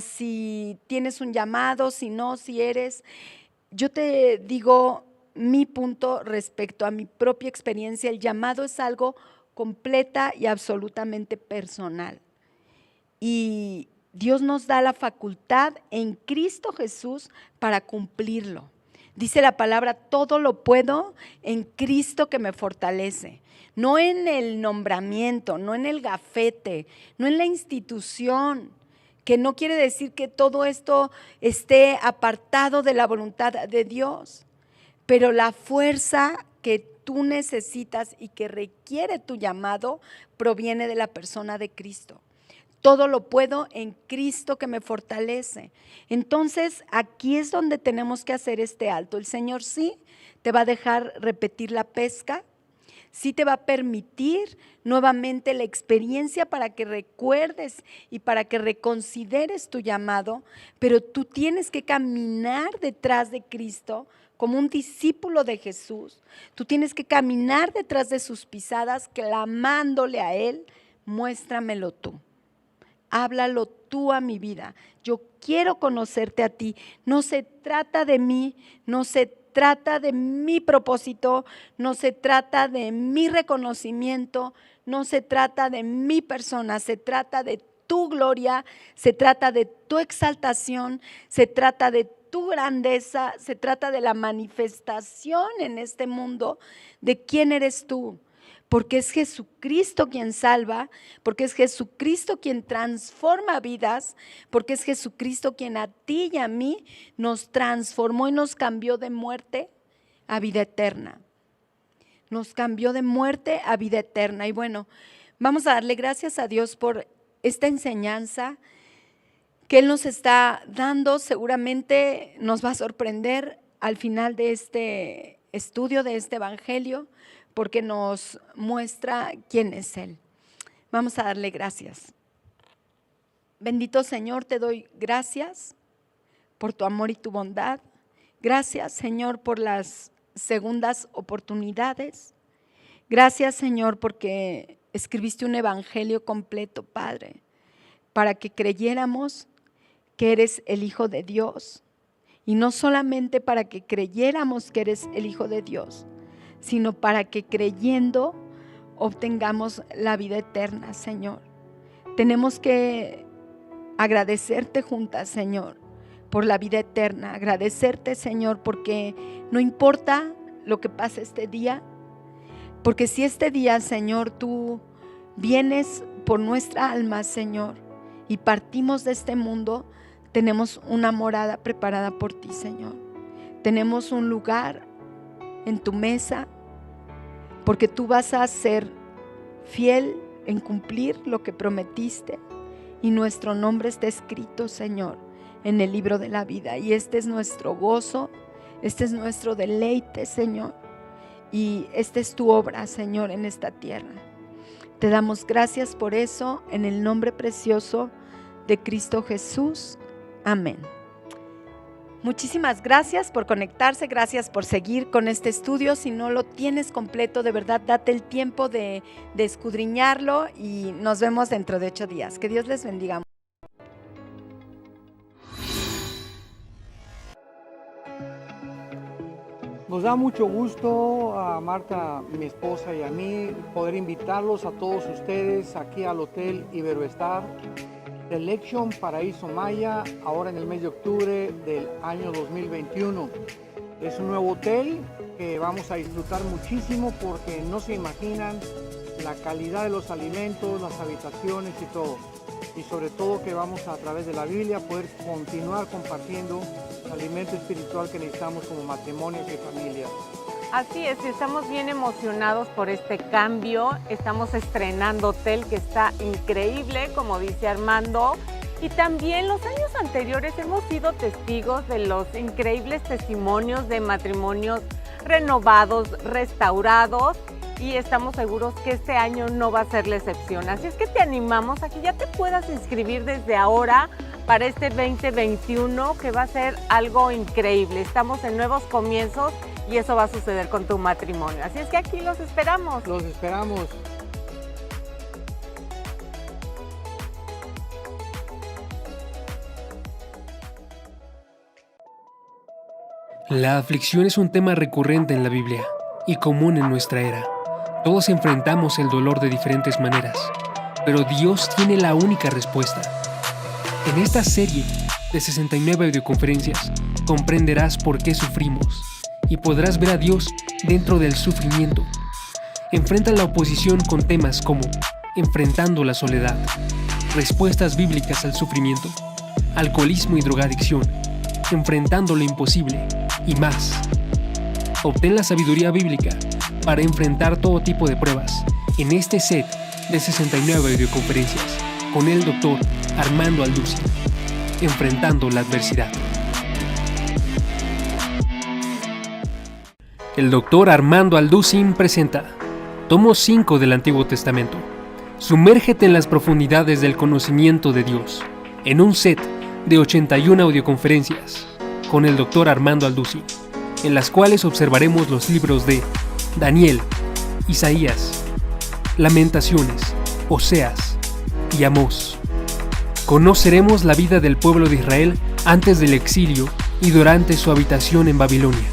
si tienes un llamado, si no, si eres. Yo te digo mi punto respecto a mi propia experiencia. El llamado es algo completa y absolutamente personal. Y Dios nos da la facultad en Cristo Jesús para cumplirlo. Dice la palabra, todo lo puedo en Cristo que me fortalece. No en el nombramiento, no en el gafete, no en la institución, que no quiere decir que todo esto esté apartado de la voluntad de Dios. Pero la fuerza que tú necesitas y que requiere tu llamado proviene de la persona de Cristo. Todo lo puedo en Cristo que me fortalece. Entonces, aquí es donde tenemos que hacer este alto. El Señor sí te va a dejar repetir la pesca, sí te va a permitir nuevamente la experiencia para que recuerdes y para que reconsideres tu llamado, pero tú tienes que caminar detrás de Cristo como un discípulo de Jesús. Tú tienes que caminar detrás de sus pisadas, clamándole a Él, muéstramelo tú. Háblalo tú a mi vida. Yo quiero conocerte a ti. No se trata de mí, no se trata de mi propósito, no se trata de mi reconocimiento, no se trata de mi persona, se trata de tu gloria, se trata de tu exaltación, se trata de tu grandeza, se trata de la manifestación en este mundo de quién eres tú. Porque es Jesucristo quien salva, porque es Jesucristo quien transforma vidas, porque es Jesucristo quien a ti y a mí nos transformó y nos cambió de muerte a vida eterna. Nos cambió de muerte a vida eterna. Y bueno, vamos a darle gracias a Dios por esta enseñanza que Él nos está dando. Seguramente nos va a sorprender al final de este estudio, de este evangelio, porque nos muestra quién es Él. Vamos a darle gracias. Bendito Señor, te doy gracias por tu amor y tu bondad. Gracias, Señor, por las segundas oportunidades. Gracias, Señor, porque escribiste un evangelio completo, Padre, para que creyéramos que eres el Hijo de Dios. Y no solamente para que creyéramos que eres el Hijo de Dios, sino para que creyendo obtengamos la vida eterna, Señor. Tenemos que agradecerte juntas, Señor, por la vida eterna. Agradecerte, Señor, porque no importa lo que pase este día, porque si este día, Señor, tú vienes por nuestra alma, Señor, y partimos de este mundo, tenemos una morada preparada por ti, Señor. Tenemos un lugar en tu mesa, porque tú vas a ser fiel en cumplir lo que prometiste, y nuestro nombre está escrito, Señor, en el libro de la vida, y este es nuestro gozo, este es nuestro deleite, Señor, y esta es tu obra, Señor, en esta tierra. Te damos gracias por eso, en el nombre precioso de Cristo Jesús. Amén. Muchísimas gracias por conectarse, gracias por seguir con este estudio. Si no lo tienes completo, de verdad, date el tiempo de escudriñarlo, y nos vemos dentro de 8 días. Que Dios les bendiga. Nos da mucho gusto a Marta, mi esposa, y a mí poder invitarlos a todos ustedes aquí al Hotel Iberoestar Selection Paraíso Maya, ahora en el mes de octubre del año 2021. Es un nuevo hotel que vamos a disfrutar muchísimo, porque no se imaginan la calidad de los alimentos, las habitaciones y todo. Y sobre todo que vamos a través de la Biblia poder continuar compartiendo el alimento espiritual que necesitamos como matrimonios y familias. Así es, estamos bien emocionados por este cambio. Estamos estrenando hotel que está increíble, como dice Armando. Y también los años anteriores hemos sido testigos de los increíbles testimonios de matrimonios renovados, restaurados. Y estamos seguros que este año no va a ser la excepción. Así es que te animamos a que ya te puedas inscribir desde ahora para este 2021, que va a ser algo increíble. Estamos en nuevos comienzos y eso va a suceder con tu matrimonio. Así es que aquí los esperamos. Los esperamos. La aflicción es un tema recurrente en la Biblia y común en nuestra era. Todos enfrentamos el dolor de diferentes maneras, pero Dios tiene la única respuesta. En esta serie de 69 audioconferencias comprenderás por qué sufrimos y podrás ver a Dios dentro del sufrimiento. Enfrenta la oposición con temas como enfrentando la soledad, respuestas bíblicas al sufrimiento, alcoholismo y drogadicción, enfrentando lo imposible y más. Obtén la sabiduría bíblica para enfrentar todo tipo de pruebas en este set de 69 audioconferencias con el Dr. Armando Alducin, enfrentando la adversidad. El Dr. Armando Alducin presenta Tomo 5 del Antiguo Testamento. Sumérgete en las profundidades del conocimiento de Dios en un set de 81 audioconferencias con el Dr. Armando Alducin, en las cuales observaremos los libros de Daniel, Isaías, Lamentaciones, Oseas y Amós. Conoceremos la vida del pueblo de Israel antes del exilio y durante su habitación en Babilonia,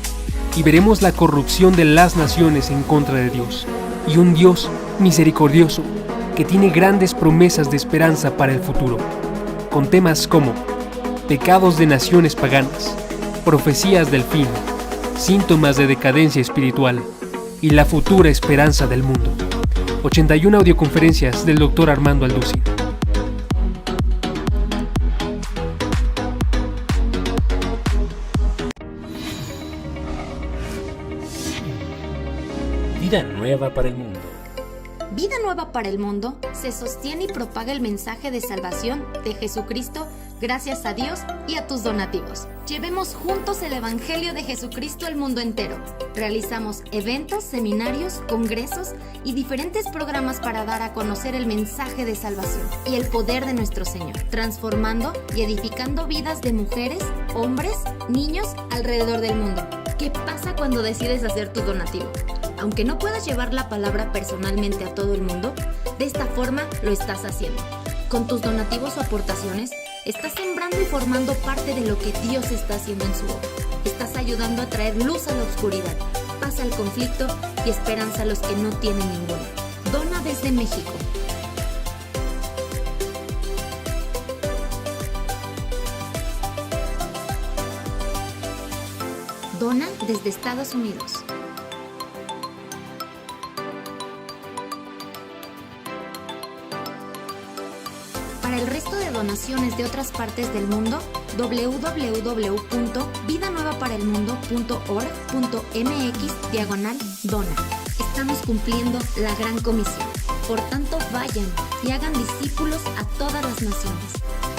y veremos la corrupción de las naciones en contra de Dios, y un Dios misericordioso que tiene grandes promesas de esperanza para el futuro, con temas como pecados de naciones paganas, profecías del fin, síntomas de decadencia espiritual y la futura esperanza del mundo. 81 audioconferencias del Dr. Armando Alducin. Vida nueva para el mundo. Vida Nueva para el Mundo se sostiene y propaga el mensaje de salvación de Jesucristo gracias a Dios y a tus donativos. Llevemos juntos el Evangelio de Jesucristo al mundo entero. Realizamos eventos, seminarios, congresos y diferentes programas para dar a conocer el mensaje de salvación y el poder de nuestro Señor, transformando y edificando vidas de mujeres, hombres, niños alrededor del mundo. ¿Qué pasa cuando decides hacer tu donativo? Aunque no puedas llevar la palabra personalmente a todo el mundo, de esta forma lo estás haciendo. Con tus donativos o aportaciones, estás sembrando y formando parte de lo que Dios está haciendo en su obra. Estás ayudando a traer luz a la oscuridad, paz al conflicto y esperanza a los que no tienen ninguna. Dona desde México. Dona desde Estados Unidos. Para el resto de donaciones de otras partes del mundo, www.vidanuevaparaelmundo.org.mx/dona. Estamos cumpliendo la gran comisión. Por tanto, vayan y hagan discípulos a todas las naciones,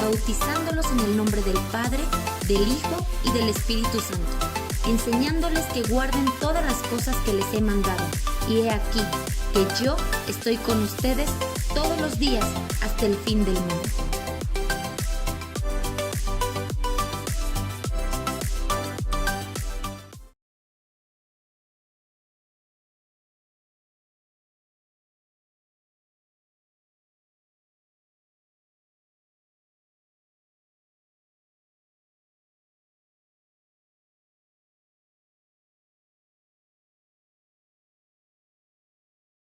bautizándolos en el nombre del Padre, del Hijo y del Espíritu Santo, enseñándoles que guarden todas las cosas que les he mandado. Y he aquí que yo estoy con ustedes todos los días hasta el fin del mundo.